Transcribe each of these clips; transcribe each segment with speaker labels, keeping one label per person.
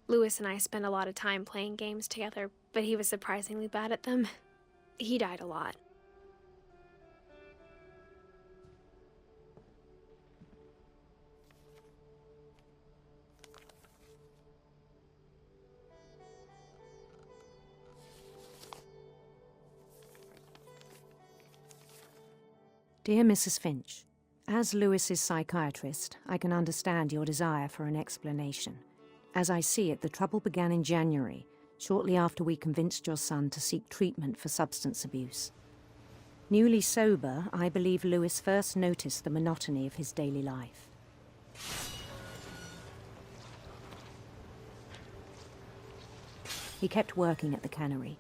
Speaker 1: Lewis and I spent a lot of time playing games together, but he was surprisingly bad at them. He died a lot.
Speaker 2: Dear Mrs. Finch, as Lewis's psychiatrist, I can understand your desire for an explanation. As I see it, the trouble began in January, shortly after we convinced your son to seek treatment for substance abuse. Newly sober, I believe Lewis first noticed the monotony of his daily life. He kept working at the cannery,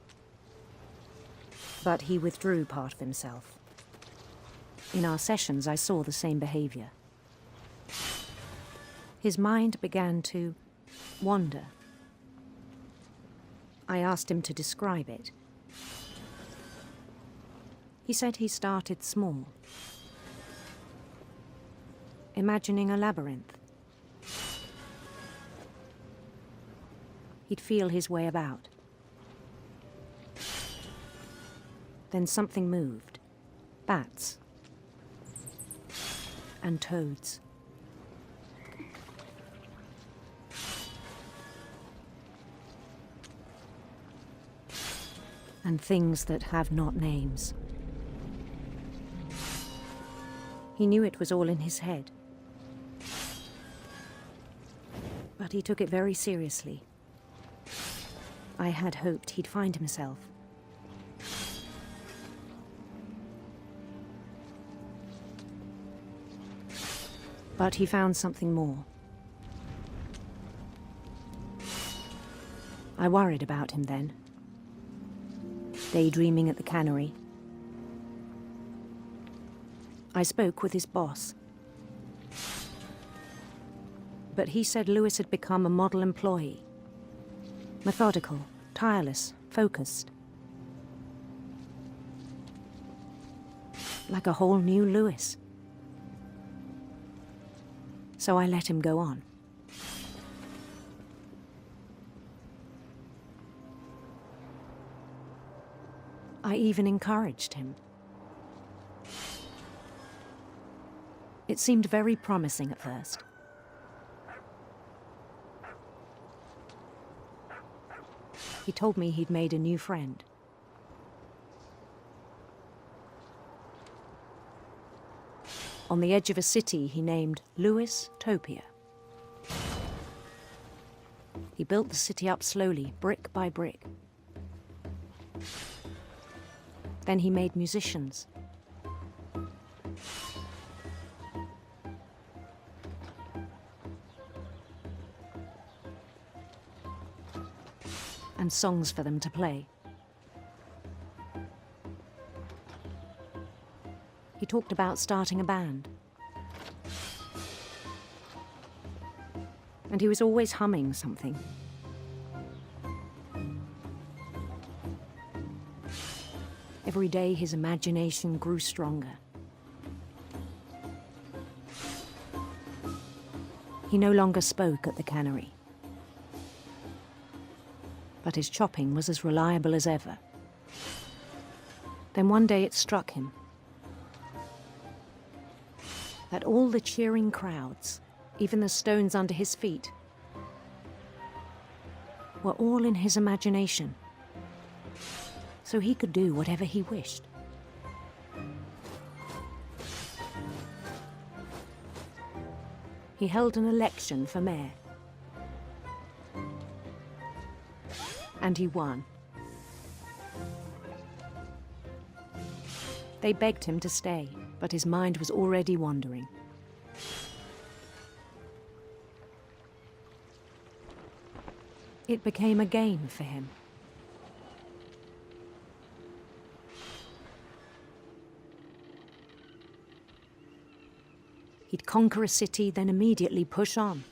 Speaker 2: but he withdrew part of himself. In our sessions, I saw the same behavior. His mind began to wander. I asked him to describe it. He said he started small, imagining a labyrinth. He'd feel his way about. Then something moved. Bats. And toads. And things that have not names. He knew it was all in his head. But he took it very seriously. I had hoped he'd find himself. But he found something more. I worried about him then. Daydreaming at the cannery. I spoke with his boss. But he said Lewis had become a model employee. Methodical, tireless, focused. Like a whole new Lewis. So I let him go on. I even encouraged him. It seemed very promising at first. He told me he'd made a new friend. On the edge of a city he named Lewis Topia. He built the city up slowly, brick by brick. Then he made musicians. And songs for them to play. He talked about starting a band. And he was always humming something. Every day his imagination grew stronger. He no longer spoke at the cannery. But his chopping was as reliable as ever. Then one day it struck him that all the cheering crowds, even the stones under his feet, were all in his imagination, so he could do whatever he wished. He held an election for mayor. And he won. They begged him to stay, but his mind was already wandering. It became a game for him. He'd conquer a city, then immediately push on.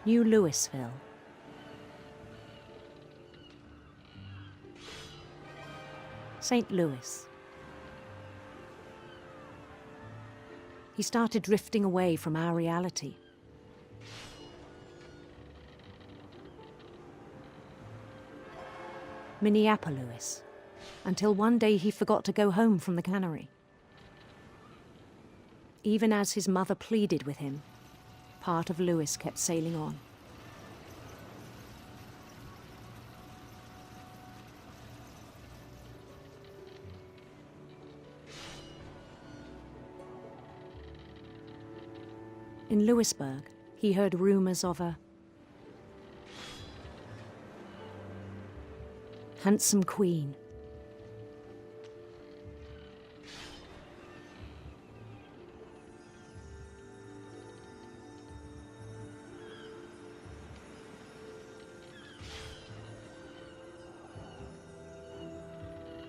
Speaker 2: New Louisville. St. Louis. He started drifting away from our reality. Minneapolis, until one day he forgot to go home from the cannery. Even as his mother pleaded with him, part of Lewis kept sailing on. In Lewisburg, he heard rumors of a handsome queen.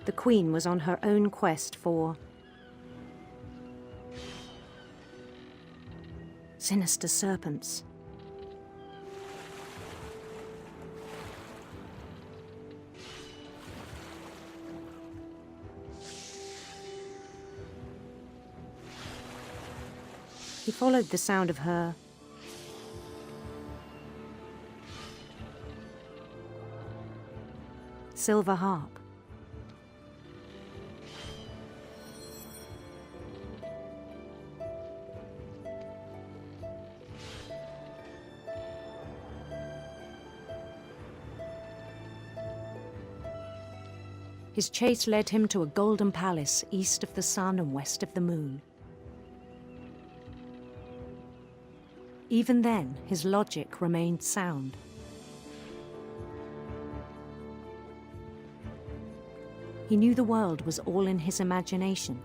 Speaker 2: The queen was on her own quest for sinister serpents. He followed the sound of her silver harp. His chase led him to a golden palace east of the sun and west of the moon. Even then, his logic remained sound. He knew the world was all in his imagination.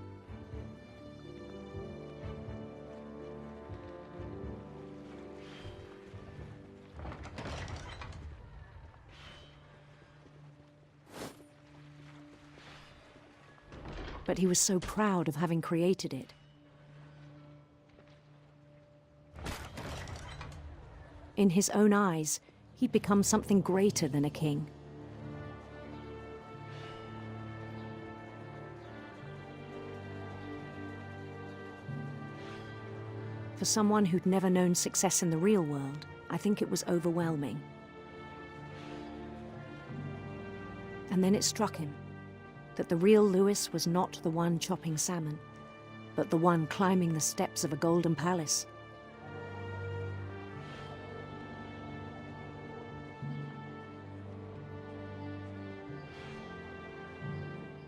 Speaker 2: But he was so proud of having created it. In his own eyes, he'd become something greater than a king. For someone who'd never known success in the real world, I think it was overwhelming. And then it struck him that the real Lewis was not the one chopping salmon, but the one climbing the steps of a golden palace.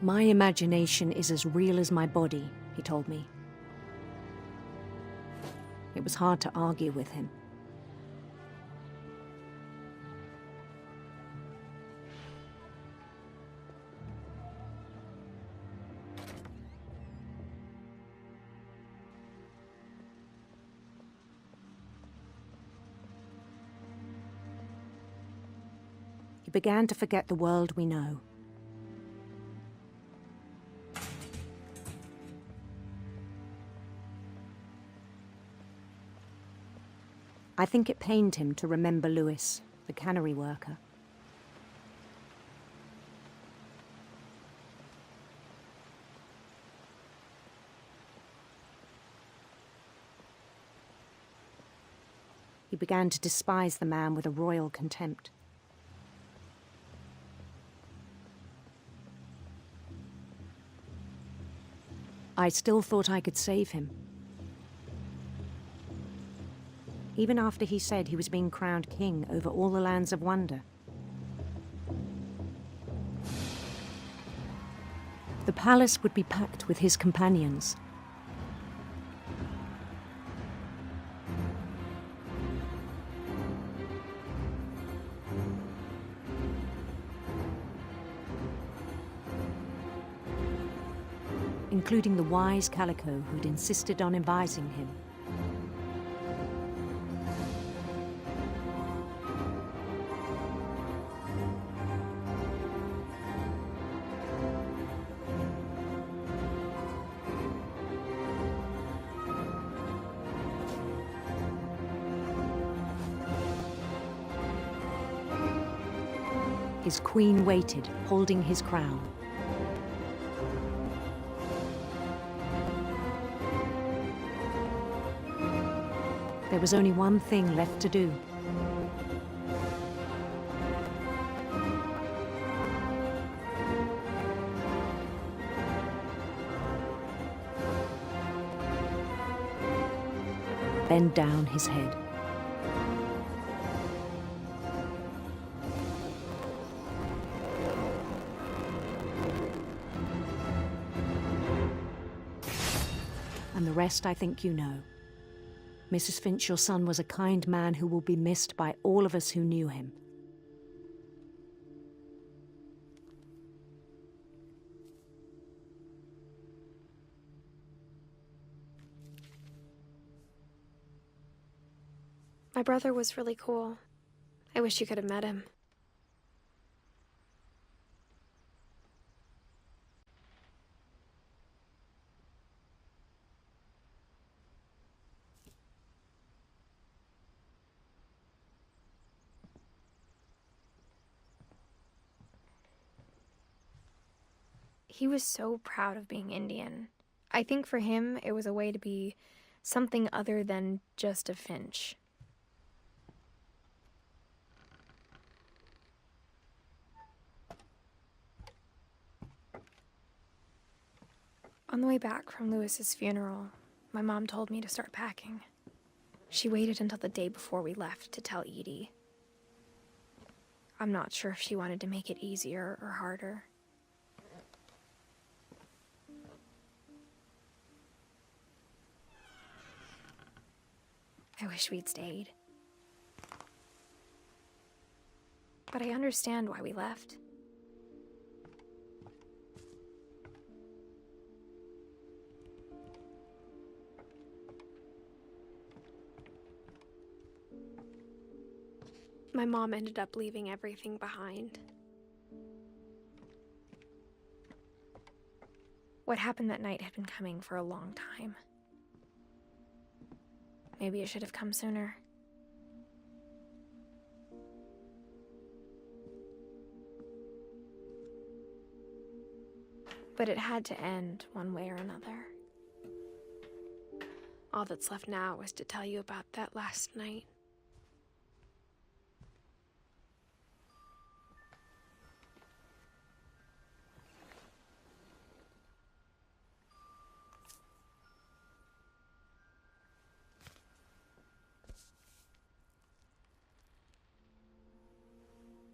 Speaker 2: My imagination is as real as my body, he told me. It was hard to argue with him. He began to forget the world we know. I think it pained him to remember Lewis, the cannery worker. He began to despise the man with a royal contempt. I still thought I could save him. Even after he said he was being crowned king over all the lands of wonder. The palace would be packed with his companions. Including the wise Calico who'd insisted on advising him. His queen waited, holding his crown. There was only one thing left to do. bend down his head. And the rest I think you know. Mrs. Finch, your son was a kind man who will be missed by all of us who knew him.
Speaker 1: My brother was really cool. I wish you could have met him. He was so proud of being Indian. I think for him, it was a way to be something other than just a Finch. On the way back from Lewis's funeral, my mom told me to start packing. She waited until the day before we left to tell Edie. I'm not sure if she wanted to make it easier or harder. I wish we'd stayed. But I understand why we left. My mom ended up leaving everything behind. What happened that night had been coming for a long time. Maybe it should have come sooner. But it had to end one way or another. All that's left now is to tell you about that last night.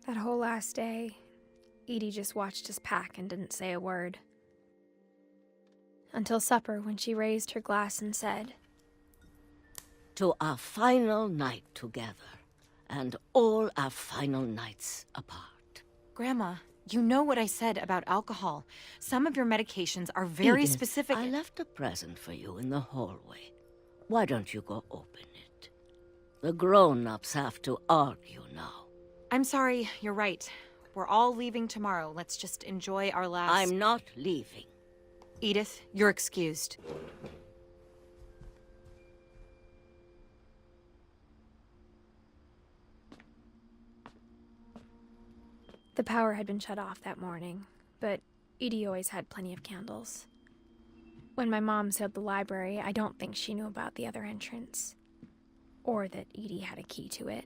Speaker 1: That whole last day, Edie just watched us pack and didn't say a word. Until supper, when she raised her glass and said,
Speaker 3: "To our final night together, and all our final nights apart."
Speaker 4: Grandma, you know what I said about alcohol. Some of your medications are very
Speaker 3: Edith,
Speaker 4: specific.
Speaker 3: I left a present for you in the hallway. Why don't you go open it? The grown-ups have to argue now.
Speaker 4: I'm sorry, you're right. We're all leaving tomorrow. Let's just enjoy our last...
Speaker 3: I'm not leaving.
Speaker 4: Edith, you're excused.
Speaker 1: The power had been shut off that morning, but Edie always had plenty of candles. When my mom sealed the library, I don't think she knew about the other entrance, or that Edie had a key to it.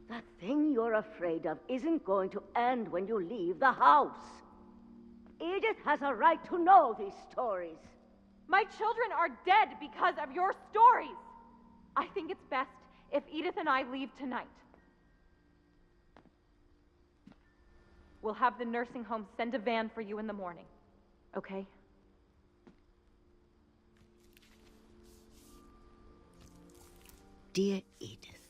Speaker 3: That thing you're afraid of isn't going to end when you leave the house. Edith has a right to know these stories.
Speaker 5: My children are dead because of your stories. I think it's best if Edith and I leave tonight. We'll have the nursing home send a van for you in the morning, okay?
Speaker 3: Dear Edith,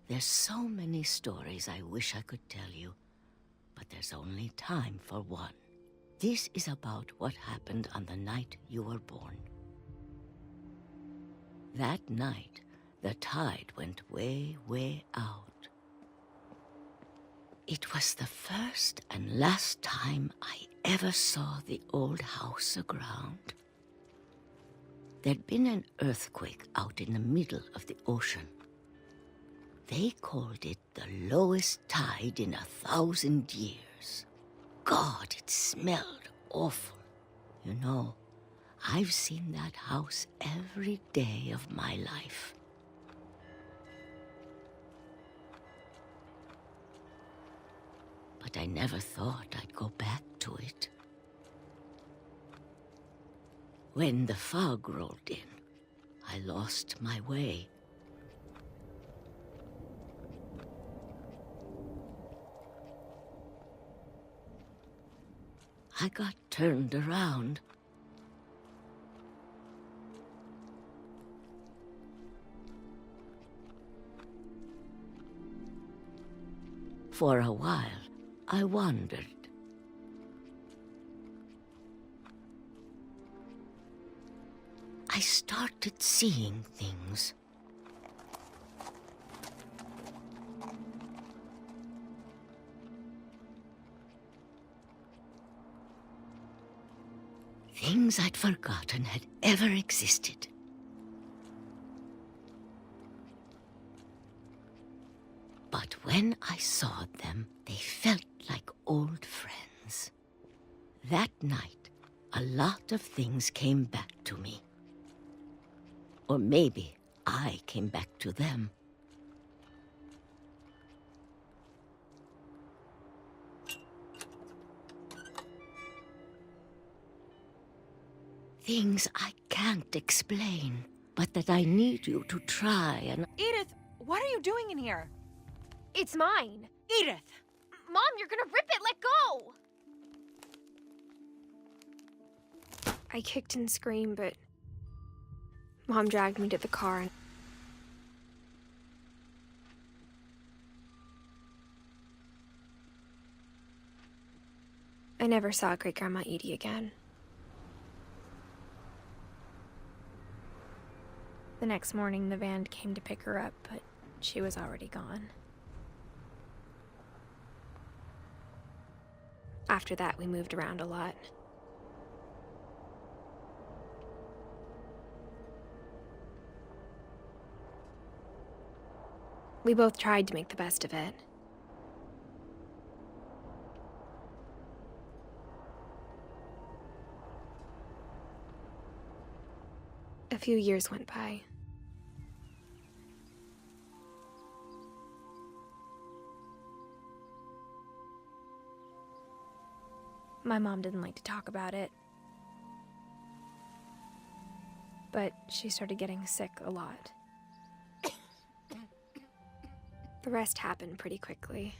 Speaker 3: there's so many stories I wish I could tell you, but there's only time for one. This is about what happened on the night you were born. That night, the tide went way, way out. It was the first and last time I ever saw the old house aground. There'd been an earthquake out in the middle of the ocean. They called it the lowest tide in 1,000 years. God, it smelled awful. You know, I've seen that house every day of my life. but I never thought I'd go back to it. When the fog rolled in, I lost my way. I got turned around. For a while, I wandered. I started seeing things. Things I'd forgotten had ever existed. But when I saw them, they felt like old friends. That night, a lot of things came back to me. Or maybe I came back to them. Things I can't explain, but that I need you to try and...
Speaker 4: Edith, what are you doing in here?
Speaker 1: It's mine.
Speaker 4: Edith!
Speaker 1: Mom, you're gonna rip it! Let go! I kicked and screamed, but Mom dragged me to the car and I never saw Great-Grandma Edie again. The next morning, the van came to pick her up, but she was already gone. After that, we moved around a lot. We both tried to make the best of it. A few years went by. My mom didn't like to talk about it, but she started getting sick a lot. The rest happened pretty quickly.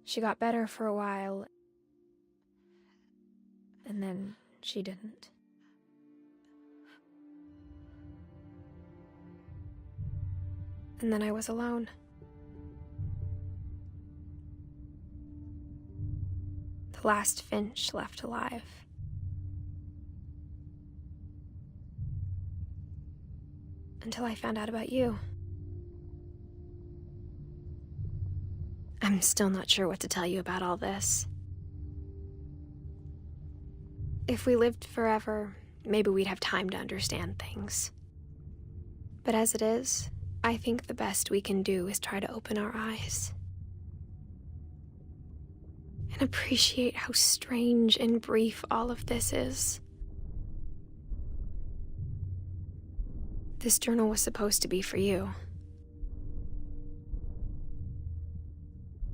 Speaker 1: She got better for a while, and then she didn't. And then I was alone. The last Finch left alive. Until I found out about you. I'm still not sure what to tell you about all this. If we lived forever, maybe we'd have time to understand things. But as it is, I think the best we can do is try to open our eyes. And appreciate how strange and brief all of this is. This journal was supposed to be for you.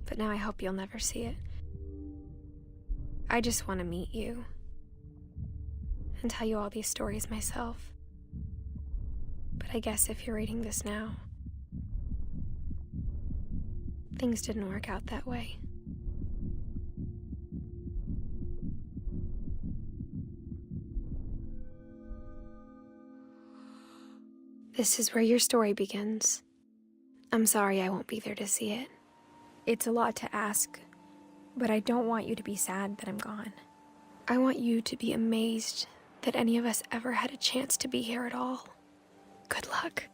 Speaker 1: But now I hope you'll never see it. I just want to meet you and tell you all these stories myself. But I guess if you're reading this now, things didn't work out that way. This is where your story begins. I'm sorry I won't be there to see it. It's a lot to ask, but I don't want you to be sad that I'm gone. I want you to be amazed that any of us ever had a chance to be here at all. Good luck.